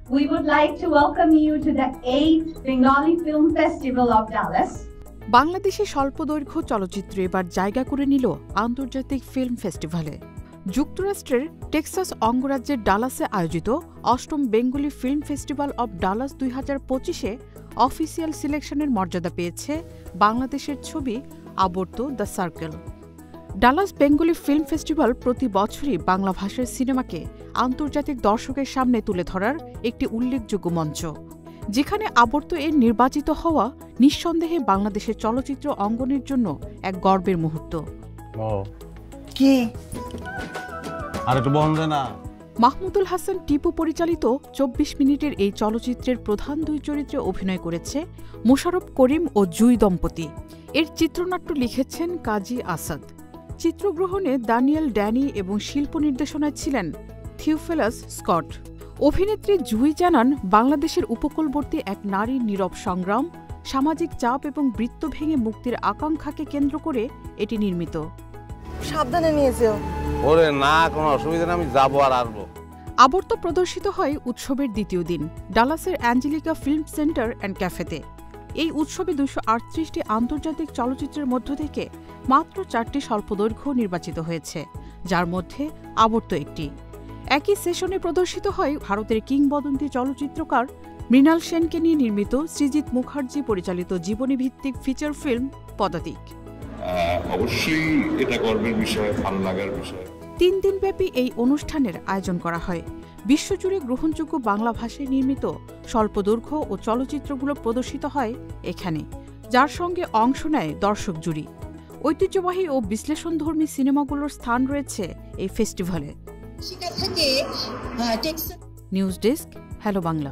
we would like to welcome you to the 8th Bengali Film Festival of Dallas. বাংলাদেশে স্বল্পদৈর্ঘ্য চলচ্চিত্র এবার জায়গা করে নিল আন্তর্জাতিক ফিল্ম ফেস্টিভ্যালে। যুক্তরাষ্ট্রের টেক্সাস অঙ্গরাজ্যের ডালাসে আয়োজিত ৮ম Bengali film festival of Dallas ২০২৫-এ অফিসিয়াল সিলেকশনের মর্যাদা পেয়েছে বাংলাদেশের ছবি Abarto the circle. Dallas Bengali film festival প্রতি বছরই বাংলা ভাষার সিনেমাকে আন্তর্জাতিক দর্শকের সামনে তুলে ধরার একটি উল্লেখযোগ্য মঞ্চ, যেখানে আবর্ত এর নির্বাচিত হওয়া নিঃসন্দেহে বাংলাদেশের চলচ্চিত্র অঙ্গনের জন্য এক গর্বের মুহূর্ত। মাহমুদুল হাসান টিপু পরিচালিত ২৪ মিনিটের এই চলচ্চিত্রের প্রধান দুই চরিত্রে অভিনয় করেছে মোশাররফ করিম ও জুই দম্পতি। এর চিত্রনাট্য লিখেছেন কাজী আসাদ। চিত্রগ্রহণে দানিয়েল ড্যানি এবং শিল্প নির্দেশনায় ছিলেন থিওফিলাস স্কট। অভিনেত্রী জুই জানান, বাংলাদেশের উপকূলবর্তী এক নারীর নীরব সংগ্রাম, সামাজিক চাপ এবং বৃত্ত ভেঙে মুক্তির আকাঙ্ক্ষাকে কেন্দ্র করে এটি নির্মিত। সাবধানে নিয়ে যেও। ওরে না, কোনো অসুবিধা নেই, আমি যাবো আর আসবো। আবর্ত প্রদর্শিত হয় উৎসবের দ্বিতীয় দিন ডালাসের অ্যাঞ্জেলিকা ফিল্ম সেন্টার অ্যান্ড ক্যাফেতে। এই উৎসবে ২৩৮টি আন্তর্জাতিক চলচ্চিত্রের মধ্য থেকে মাত্র ৪টি স্বল্পদৈর্ঘ্য নির্বাচিত হয়েছে, যার মধ্যে আবর্ত একটি। একই সেশনে প্রদর্শিত হয় ভারতের কিংবদন্তি চলচ্চিত্রকার মৃণাল সেনকে নিয়ে নির্মিত সৃজিত মুখার্জি পরিচালিত জীবনীভিত্তিক ফিচার ফিল্ম পদাতিক। অবশ্যই এটা গর্বের বিষয়, ভালো লাগার বিষয়। ৩ দিনব্যাপী এই অনুষ্ঠানের আয়োজন করা হয়। বিশ্বজুড়ে গ্রহণযোগ্য বাংলা ভাষায় নির্মিত স্বল্পদৈর্ঘ্য ও চলচ্চিত্রগুলো প্রদর্শিত হয় এখানে, যার সঙ্গে অংশ নেয় দর্শক জুরি। ঐতিহ্যবাহী ও বিশ্লেষণধর্মী সিনেমাগুলোর স্থান রয়েছে এই ফেস্টিভ্যালে। News desk, hello Bangla.